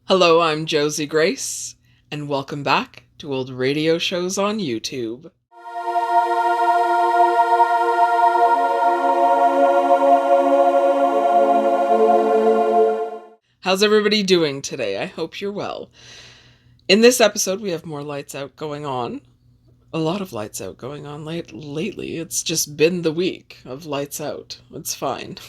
Hello, I'm Josie Grace, and welcome back to Old Radio Shows on YouTube. How's everybody doing today? I hope you're well. In this episode, we have more lights out going on. A lot of lights out going on lately. It's just been the week of lights out. It's fine.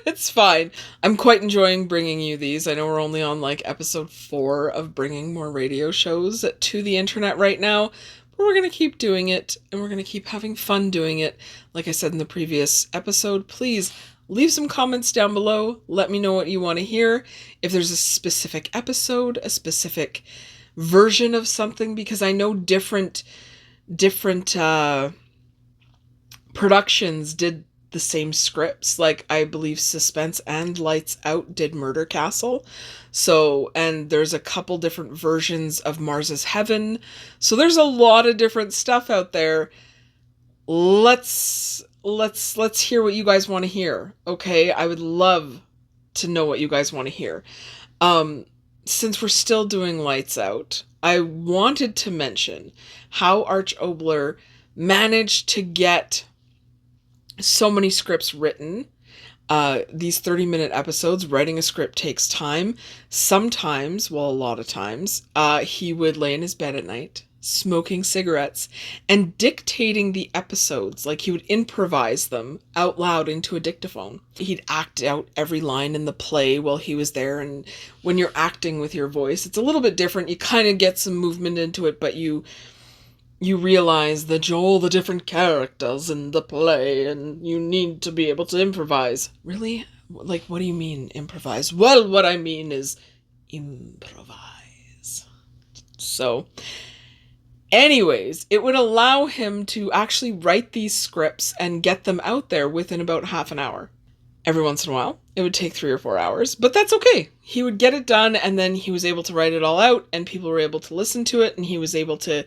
It's fine. I'm quite enjoying bringing you these. I know we're only on episode 4 of bringing more radio shows to the internet right now, but we're going to keep doing it, and we're going to keep having fun doing it. Like I said in the previous episode, please leave some comments down below. Let me know what you want to hear. If there's a specific episode, a specific version of something, because I know different productions did the same scripts. Like, I believe Suspense and Lights Out did Murder Castle. So, and there's a couple different versions of Mars's Heaven. So there's a lot of different stuff out there. Let's hear what you guys want to hear. Okay? I would love to know what you guys want to hear. Since we're still doing Lights Out, I wanted to mention how Arch Obler managed to get so many scripts written. These 30-minute episodes, writing a script takes time. Sometimes, well, a lot of times, he would lay in his bed at night, smoking cigarettes, and dictating the episodes. Like, he would improvise them out loud into a dictaphone. He'd act out every line in the play while he was there, and when you're acting with your voice, it's a little bit different. You kind of get some movement into it, but you realize all the different characters in the play, and you need to be able to improvise. Really? Like, what do you mean, improvise? Well, what I mean is improvise. So, anyways, it would allow him to actually write these scripts and get them out there within about half an hour. Every once in a while, it would take 3 or 4 hours, but that's okay. He would get it done, and then he was able to write it all out, and people were able to listen to it, and he was able to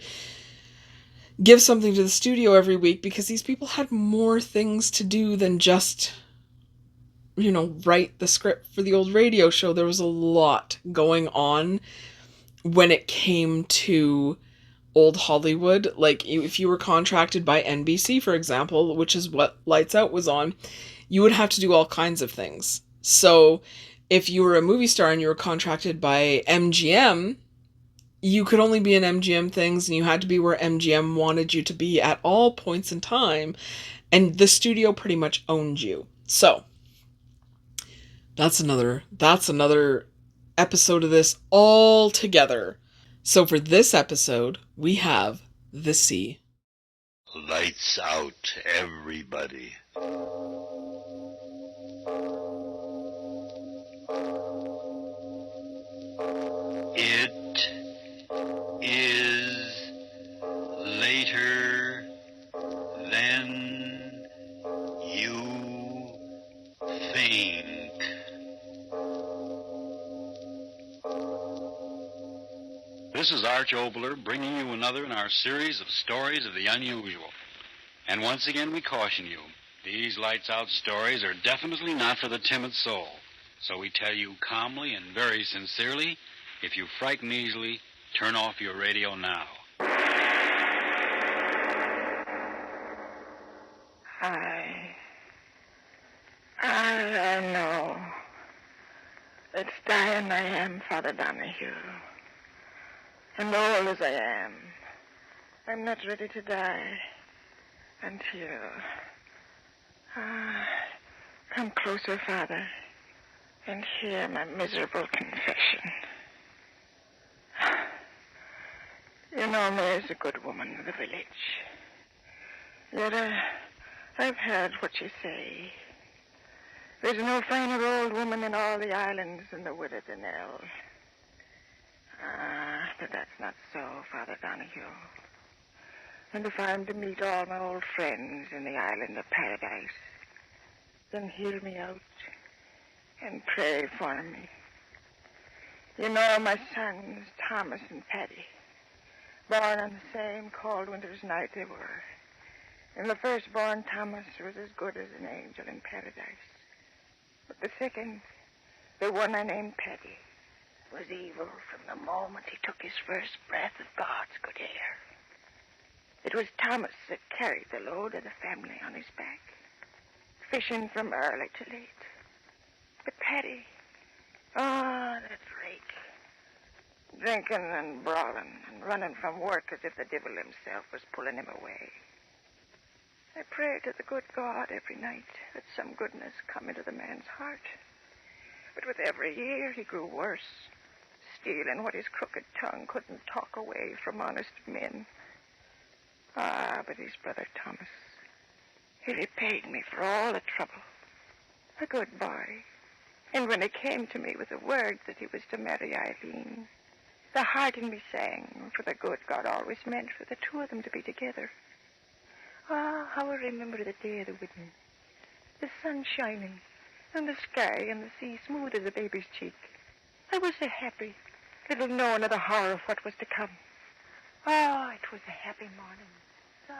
give something to the studio every week, because these people had more things to do than just, write the script for the old radio show. There was a lot going on when it came to old Hollywood. Like, if you were contracted by NBC, for example, which is what Lights Out was on, you would have to do all kinds of things. So if you were a movie star and you were contracted by MGM, you could only be in MGM things, and you had to be where MGM wanted you to be at all points in time, and the studio pretty much owned you. So that's another episode of this altogether. So for this episode, we have The Sea. Lights out, everybody. It is later than you think. This is Arch Obler bringing you another in our series of stories of the unusual. And once again we caution you, these lights out stories are definitely not for the timid soul. So we tell you calmly and very sincerely, if you frighten easily, turn off your radio now. I know. It's dying I am, Father Donahue. And old as I am, I'm not ready to die until... come closer, Father, and hear my miserable confession. You know, Mary's a good woman of the village. Yet I've heard what you say. There's no finer old woman in all the islands than the widow Danelle. But that's not so, Father Donahue. And if I'm to meet all my old friends in the island of paradise, then hear me out and pray for me. You know my sons, Thomas and Paddy, born on the same cold winter's night they were. And the firstborn, Thomas, was as good as an angel in paradise. But the second, the one I named Paddy, was evil from the moment he took his first breath of God's good air. It was Thomas that carried the load of the family on his back, fishing from early to late. But Paddy, that rake, drinking and brawling and running from work as if the devil himself was pulling him away. I prayed to the good God every night that some goodness come into the man's heart. But with every year he grew worse, stealing what his crooked tongue couldn't talk away from honest men. But his brother Thomas, he repaid me for all the trouble. A good boy. And when he came to me with the word that he was to marry Eileen, the heart in me sang for the good God always meant for the two of them to be together. How I remember the day of the wedding. The sun shining, and the sky and the sea smooth as a baby's cheek. I was so happy, little knowing of the horror of what was to come. It was a happy morning. So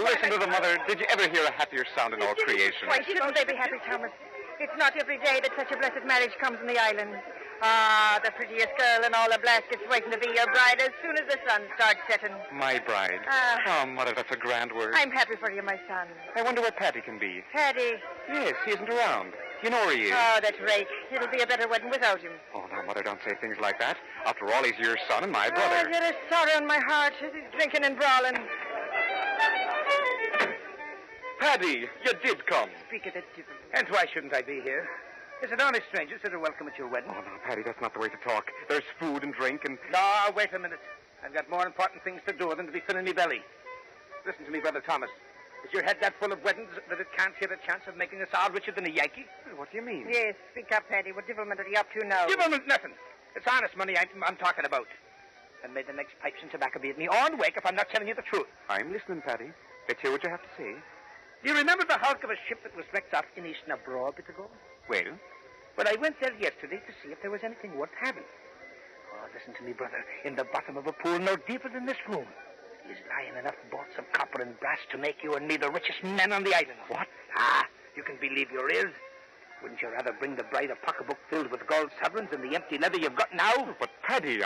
Listen to the mother. Did you ever hear a happier sound in all creation? Why shouldn't they be happy, Thomas? It's not every day that such a blessed marriage comes in the island. The prettiest girl in all the Blaskets waiting to be your bride as soon as the sun starts setting. My bride. Mother, that's a grand word. I'm happy for you, my son. I wonder where Paddy can be. Paddy. Yes, he isn't around. You know where he is. That's rake. It'll be a better wedding without him. Oh, now, Mother, don't say things like that. After all, he's your son and my brother. There is sorrow in my heart as he's drinking and brawling. Paddy, you did come. Speak of it, and why shouldn't I be here? There's an honest stranger that are welcome at your wedding. Oh, no, Paddy, that's not the way to talk. There's food and drink and... No, wait a minute. I've got more important things to do than to be filling me belly. Listen to me, Brother Thomas. Is your head that full of weddings that it can't get a chance of making us all richer than a Yankee? What do you mean? Yes, speak up, Paddy. What devilment are you up to now? Devilment nothing. It's honest money I'm talking about. And may the next pipes and tobacco be at me on wake if I'm not telling you the truth. I'm listening, Paddy. Let's hear what you have to say. Do you remember the hulk of a ship that was wrecked off in East Nabro a bit ago? Well? Well, I went there yesterday to see if there was anything worth having. Listen to me, brother. In the bottom of a pool no deeper than this room is lying enough bolts of copper and brass to make you and me the richest men on the island. What? You can believe your ears. Wouldn't you rather bring the bride a pocketbook filled with gold sovereigns than the empty leather you've got now? But, Paddy,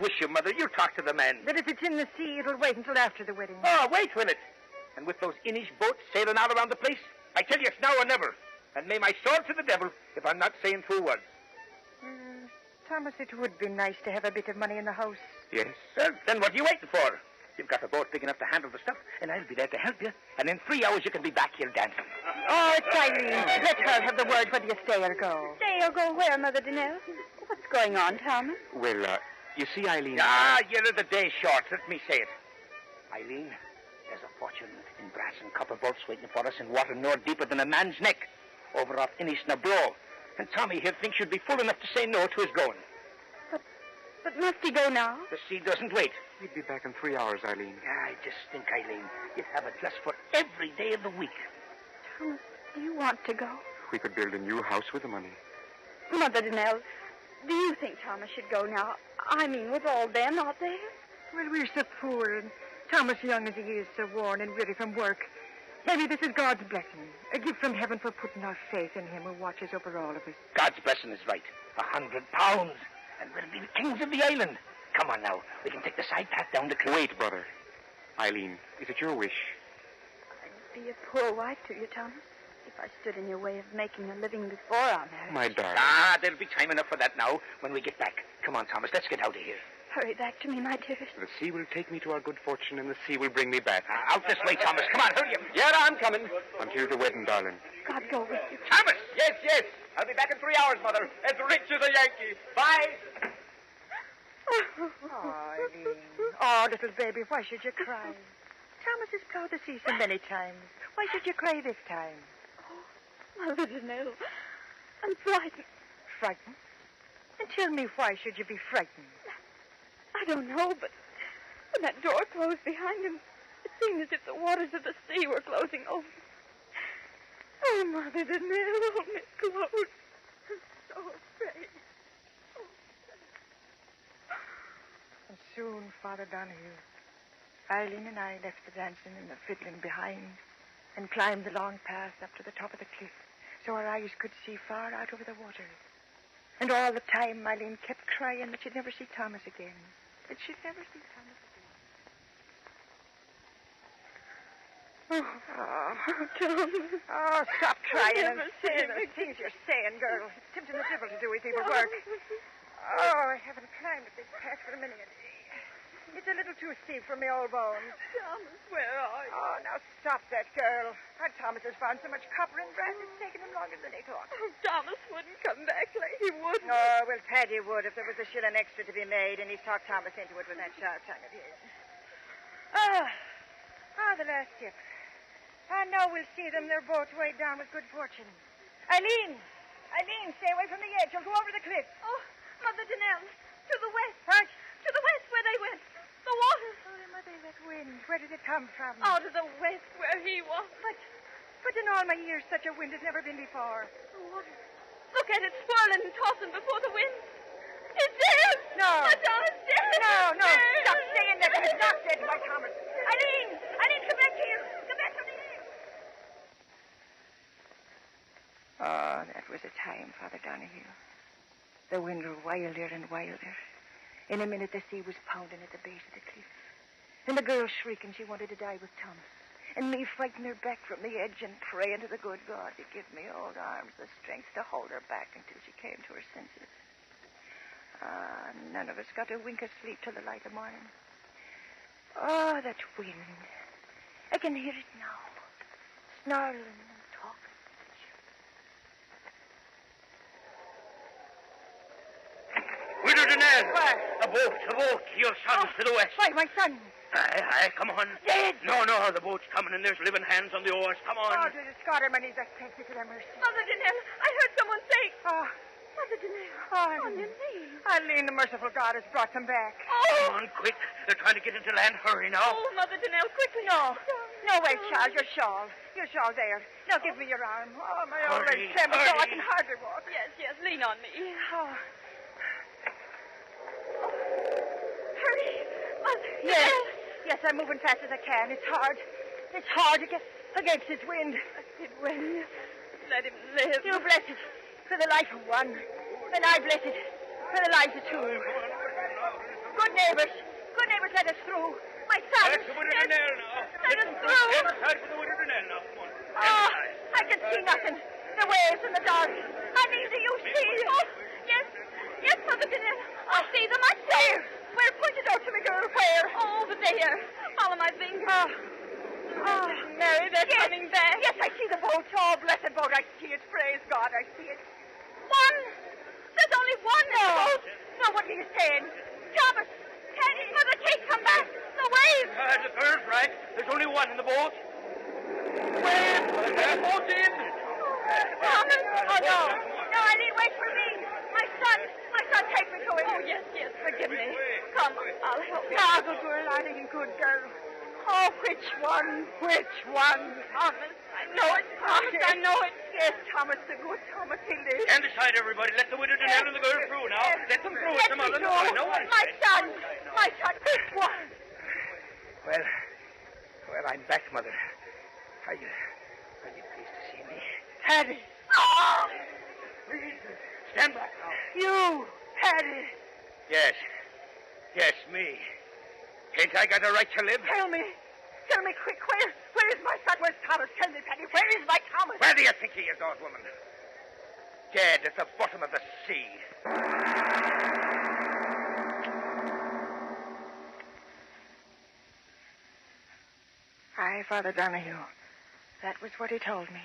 wish you, Mother. You talk to the men. But if it's in the sea, it'll wait until after the wedding. Wait, will it? And with those Inish boats sailing out around the place, I tell you it's now or never. And may my sword to the devil if I'm not saying 2 words. Thomas, it would be nice to have a bit of money in the house. Yes? Well, then what are you waiting for? You've got a boat big enough to handle the stuff, and I'll be there to help you. And in 3 hours you can be back here dancing. It's Eileen. Let her have the word whether you stay or go. Stay or go where, Mother Danelle? What's going on, Thomas? Well, you see, Eileen... You're the day short. Let me say it. Eileen, there's a fortune in brass and copper bolts waiting for us in water no deeper than a man's neck, over off Inish Nabro. And Tommy here thinks you'd be fool enough to say no to his going. But must he go now? The sea doesn't wait. We'd be back in 3 hours, Eileen. I just think, Eileen, you'd have a dress for every day of the week. Thomas, do you want to go? We could build a new house with the money. Mother Danelle, do you think Thomas should go now? I mean, with all them out there? Well, we're so poor, and Thomas, young as he is, so worn and weary from work. Maybe this is God's blessing, a gift from heaven for putting our faith in him who watches over all of us. God's blessing is right. £100. And we'll be the kings of the island. Come on now. We can take the side path down the cliff. Wait, brother. Eileen, is it your wish? I'd be a poor wife to you, Thomas, if I stood in your way of making a living before our marriage. My darling. There'll be time enough for that now when we get back. Come on, Thomas, let's get out of here. Hurry back to me, my dearest. The sea will take me to our good fortune, and the sea will bring me back. Out this way, Thomas. Come on, hurry up. Yeah, I'm coming. Until the wedding, darling. God go with you. Thomas! Yes. I'll be back in 3 hours, Mother. As rich as a Yankee. Bye. Eileen. Little baby, why should you cry? Thomas has plowed the sea so many times. Why should you cry this time? Mother Danelle, I'm frightened. Frightened? And tell me, why should you be frightened? I don't know, but when that door closed behind him, it seemed as if the waters of the sea were closing over. Oh, Mother Danelle, hold me close. I'm so afraid. And soon, Father Donahue, Eileen and I left the dancing and the fiddling behind and climbed the long path up to the top of the cliff so our eyes could see far out over the water. And all the time, Eileen kept crying that she'd never see Thomas again. That she'd never see Thomas again. Oh, Tom. Oh, stop crying and say the things you're saying, girl. It's tempting the devil to do his evil work. Oh, I haven't climbed up this path for a minute. It's a little too steep for me old bones. Thomas, where are you? Oh, now stop that, girl. Our Thomas has found so much copper and brass, it's taken him longer than he thought. Oh, Thomas wouldn't come back like he wouldn't. Oh, well, Paddy would if there was a shilling extra to be made, and he's talked Thomas into it with that sharp tongue of his. The last ship. I know we'll see them. They're both weighed down with good fortune. Eileen, stay away from the edge. You'll go over the cliff. Oh, Mother Danelle, to the west. What? To the west where they went. The water. Oh, Mother, that wind. Where did it come from? Out of the west where he was. But in all my years, such a wind has never been before. The water. Look at it swirling and tossing before the wind. It's dead. No. Madonna's dead. No. Stop staying there. He's not dead, my Thomas. Eileen, come back here. Come back from the edge. Oh, that was a time, Father Donahue. The wind grew wilder and wilder. In a minute, the sea was pounding at the base of the cliff. And the girl shrieking she wanted to die with Thomas. And me fighting her back from the edge and praying to the good God to give me old arms the strength to hold her back until she came to her senses. None of us got a wink of sleep till the light of morning. Oh, that wind. I can hear it now. Snarling and talking. Widow Danelle! What? The boat. Your son's to the west. Why, my son? Aye, come on. Dead? No, the boat's coming and there's living hands on the oars. Come on. Oh, to the Scotterman, he's a thank you to their mercy. Mother Danelle, I heard someone say. Oh, Mother Danelle, Oh, on your knees. Eileen, the merciful God has brought them back. Oh, Come on, quick. They're trying to get into land. Hurry now. oh, Mother Danelle, quickly. No, wait, child, your shawl. Your shawl there. Now give me your arm. Oh, my old Hurry, leg trembles so I hurry. can hardly walk. Yes, lean on me. Oh, Hurry, Mother yes. Danelle. Yes, I'm moving fast as I can. It's hard. It's hard against this wind. It will. Let him live. You bless it for the life of one. And I bless it for the lives of two. Good neighbors, let us through. My son. That's the Widow Danelle now. Let us through. Stand aside for the Widow Danelle now. Come on. Oh, I can see nothing. The waves in the dark. I mean, do you see? Oh, yes, Mother Danelle. I see them. I see them. Where? Point it out to me, girl. Where? Oh, over there. Follow my finger. Oh, Mary, they're yes. coming back. Yes, I see the boat. Oh, blessed boat. I see it. Praise God, I see it. One. There's only one in the boat. No, what are you saying? Thomas. Teddy. Mother Kate, come back. The waves. The girl's right. There's only one in the boat. Wait! Let the boat in! Thomas. Oh, no. No, Eileen, wait for me. My son, take me to him. Oh, yes, forgive me. Come, I'll help you. Ah, good girl, Eileen, good girl. Oh, which one? Thomas, I know it. Thomas, I know it. Yes, Thomas, the good Thomas, he lives. Stand aside, everybody. Let the Widow Danelle and the girl through now. Let them through. Let Some me other. through. No one. My son, which one? Well, I'm back, Mother. Are you pleased to see me? Paddy. Oh! Please, stand back now. You, Paddy. Yes, me. Ain't I got a right to live? Tell me quick, where is my son? Where's Thomas? Tell me, Paddy, where is my Thomas? Where do you think he is, old woman? Dead at the bottom of the sea. Aye, Father Donahue. That was what he told me.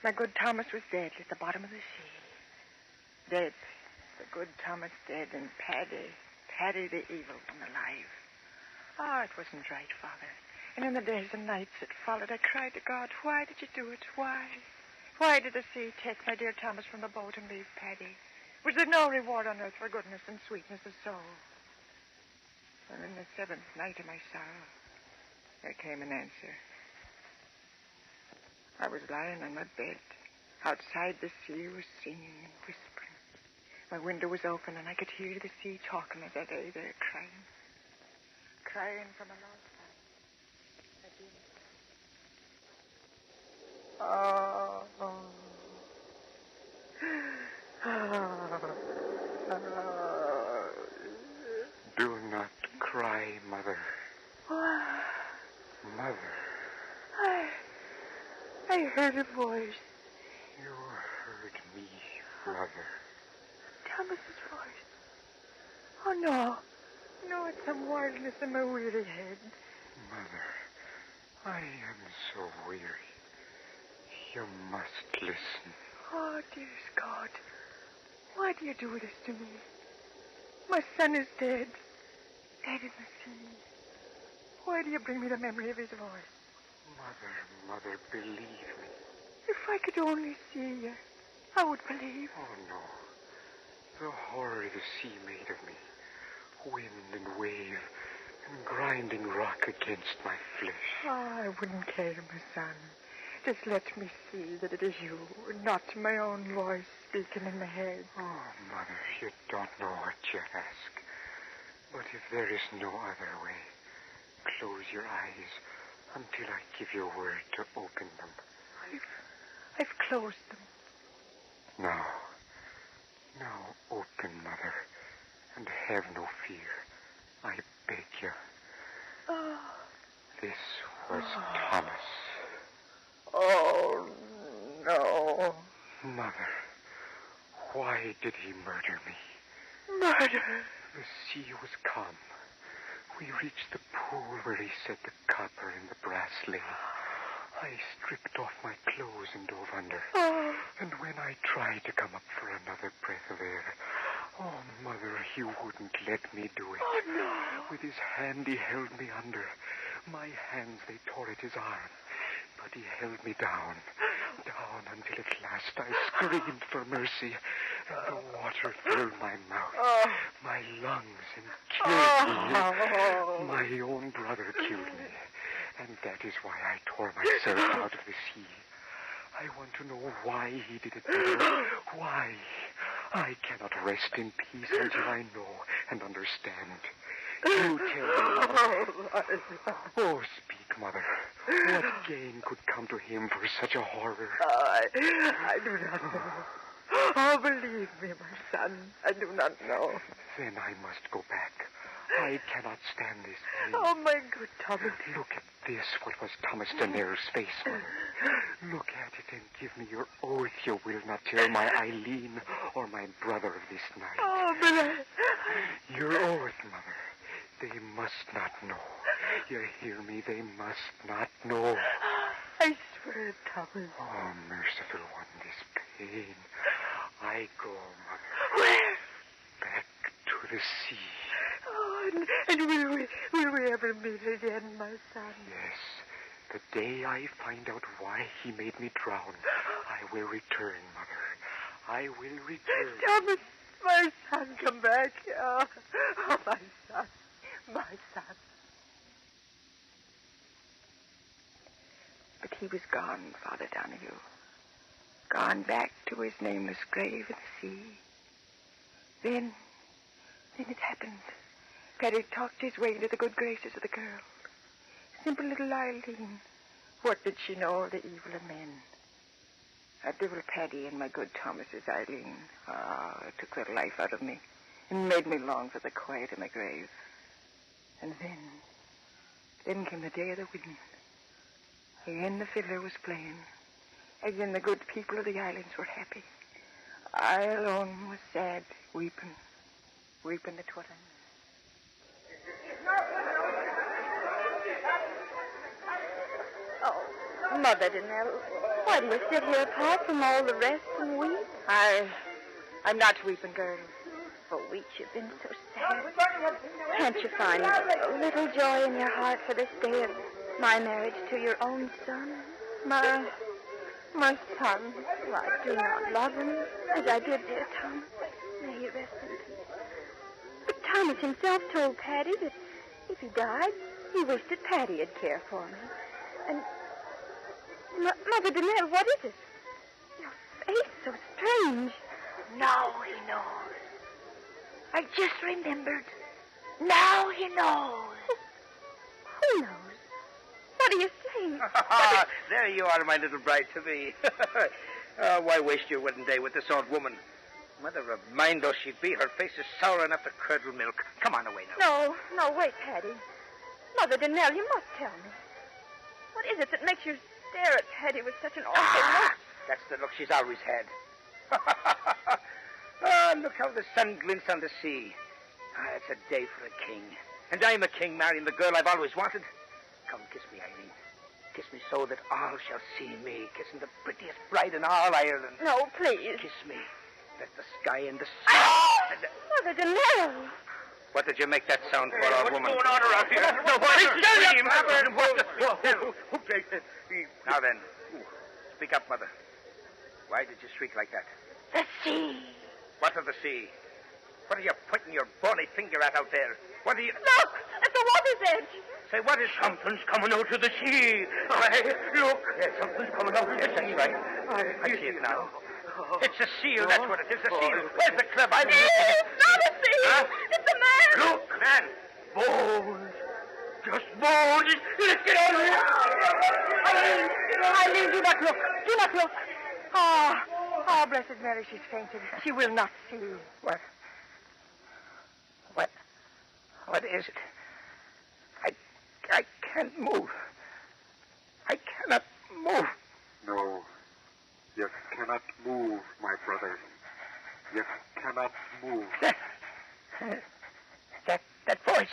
My good Thomas was dead at the bottom of the sea. Dead. The good Thomas dead, and Paddy the evil one alive. Oh, it wasn't right, Father. And in the days and nights that followed, I cried to God, why did you do it? Why? Why did the sea take my dear Thomas from the boat and leave Paddy? Was there no reward on earth for goodness and sweetness of soul? And in the seventh night of my sorrow, there came an answer. I was lying on my bed. Outside, the sea was singing and whispering. My window was open, and I could hear the sea talking as I lay there crying. Crying from a lost life. Oh, heard a voice. You heard me, brother. Thomas's voice. Oh, no. No, it's some wildness in my weary head. Mother, I am so weary. You must listen. Oh, dearest God, why do you do this to me? My son is dead. Dead in the sea. Why do you bring me the memory of his voice? Mother, believe me. If I could only see you, I would believe. Oh, no. The horror the sea made of me. Wind and wave and grinding rock against my flesh. Oh, I wouldn't care, my son. Just let me see that it is you, not my own voice speaking in my head. Oh, Mother, you don't know what you ask. But if there is no other way, close your eyes until I give you a word to open them. I've closed them. Now open, Mother, and have no fear. I beg you. Oh. This was Thomas. Oh, no. Mother, why did he murder me? Murder? The sea was calm. We reached the pool where he set the copper and the brass lay. I stripped off my clothes and dove under. Oh. And when I tried to come up for another breath of air, oh, Mother, he wouldn't let me do it. Oh, no. With his hand, he held me under. My hands, they tore at his arm. But he held me down until at last I screamed for mercy. And the water filled my mouth, my lungs, and killed me. My own brother killed me. And that is why I tore myself out of the sea. I want to know why he did it, Mother. Why? I cannot rest in peace until I know and understand. You tell me, Mother. Oh, speak, Mother. What gain could come to him for such a horror? I do not know. Oh, believe me, my son, I do not know. Then I must go back. I cannot stand this pain. Oh, my good Thomas. Look at this, what was Thomas Daenerys' face, Mother. Look at it and give me your oath you will not tell my Eileen or my brother of this night. Oh, but Your oath, Mother. They must not know. You hear me? They must not know. I swear, Thomas. Oh, merciful one, this pain. I go, Mother. Where? Back to the sea. Oh, and will we ever meet again, my son? Yes. The day I find out why he made me drown, I will return, Mother. I will return. Thomas, my son, come back. Oh, my son. My son. But he was gone, Father Donahue. Gone back to his nameless grave in the sea. Then it happened. Paddy talked his way into the good graces of the girl. Simple little Eileen. What did she know of the evil of men? That devil Paddy and my good Thomas's Eileen. It took the life out of me and made me long for the quiet of my grave. And then came the day of the wedding. Again the fiddler was playing. Again the good people of the islands were happy. I alone was sad, weeping at what I knew. Oh, Mother Danelle, why do you sit here apart from all the rest and weep? I'm not weeping, girl. For weeks you've been so sad. Can't you find a little joy in your heart for this day of my marriage to your own son? My son. Well, I do not love him as I did dear Thomas. May he rest in peace. But Thomas himself told Paddy that if he died, he wished that Paddy'd care for me. And Mother Danelle, what is it? Your face so strange. Now he knows. I just remembered. Now he knows. Who knows? What are you saying? There you are, my little bride to be. Why waste your wedding day with this old woman? Mother of mine though she be, her face is sour enough to curdle milk. Come on away now. No, wait, Paddy. Mother Danelle, you must tell me. What is it that makes your stare at Paddy with such an awful look. That's the look she's always had. Oh, look how the sun glints on the sea. Ah, it's a day for a king. And I'm a king marrying the girl I've always wanted. Come, kiss me, Eileen. Kiss me so that all shall see me kissing the prettiest bride in all Ireland. No, please. Kiss me. Let the sky and the sea... Mother de Mel. What did you make that sound for, old woman? What's going on around here? Nobody scream! Now then, speak up, Mother. Why did you shriek like that? The sea. What of the sea? What are you pointing your bony finger at out there? What are you... Look, at the water's edge. Say, what is... Something's coming out of the sea. Why, look. Yes, something's coming out. Yes, that's right. I see it now. It's a seal, that's what it is, a seal. Where's the club? It's not a sea. Huh? It's a man. Look, man. Bones. Just bones. Let's get out of here. Eileen, do not look. Do not look. Ah, Blessed Mary, she's fainted. She will not see. What? What is it? I can't move. I cannot move. No, you cannot move, my brother. You cannot move. That voice.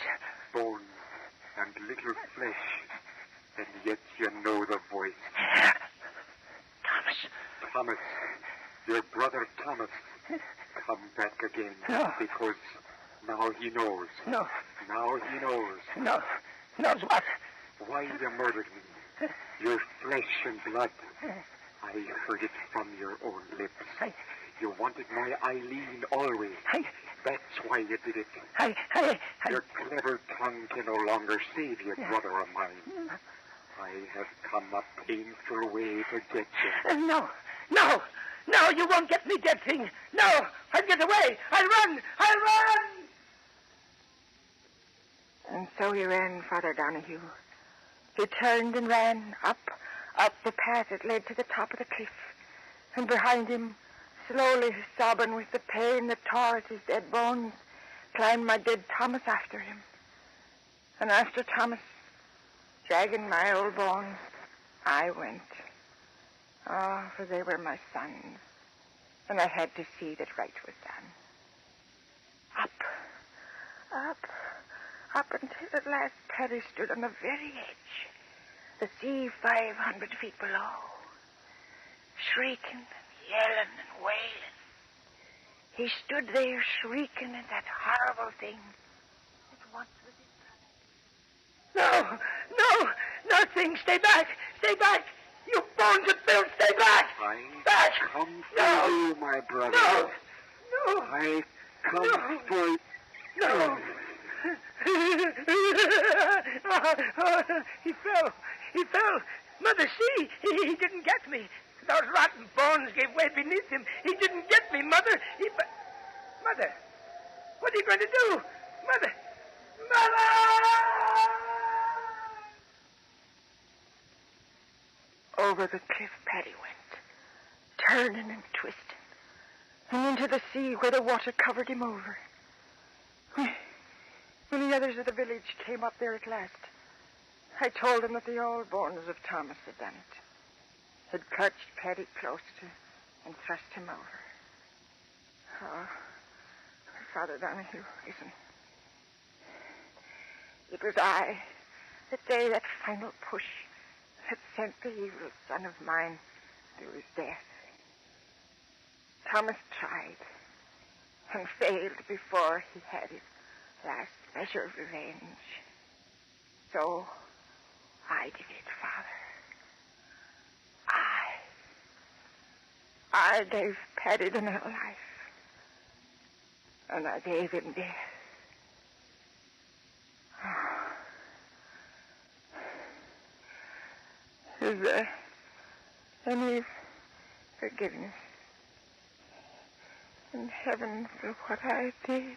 Bones and little flesh, and yet you know the voice. Thomas, your brother Thomas, come back again. No. Because now he knows. No. Now he knows. No. Knows what? Why you murdered me. Your flesh and blood. I heard it from your own lips. You wanted my Eileen always. That's why you did it. Your clever tongue can no longer save you, brother of mine. I have come a painful way to get you. No, you won't get me, dead thing. No, I'll get away. I'll run. And so he ran, Father Donahue. He turned and ran up the path that led to the top of the cliff. And behind him, slowly sobbing with the pain that tore at his dead bones, climbed my dead Thomas after him. And after Thomas, dragging my old bones, I went. Oh, for they were my sons, and I had to see that right was done. Up until at last Paddy stood on the very edge, the sea 500 feet below, shrieking and yelling and wailing. He stood there shrieking at that horrible thing that once was his brother. No, thing, stay back. You bones of filth, stay back. I come for you, my brother. No. I come for you. No. He fell. Mother, see, he didn't get me. Those rotten bones gave way beneath him. He didn't get me, Mother. Mother, what are you going to do? Mother! Over the cliff Paddy went, turning and twisting, and into the sea where the water covered him over. When the others of the village came up there at last, I told them that the old bones of Thomas had done it. Had clutched Paddy close to and thrust him over. Oh, Father Donahue, listen. It was I, that day, that final push, that sent the evil son of mine to his death. Thomas tried and failed before he had his last measure of revenge. So I did it, Father. I gave Paddy the life, and I gave him death. Is there any forgiveness in heaven for what I did?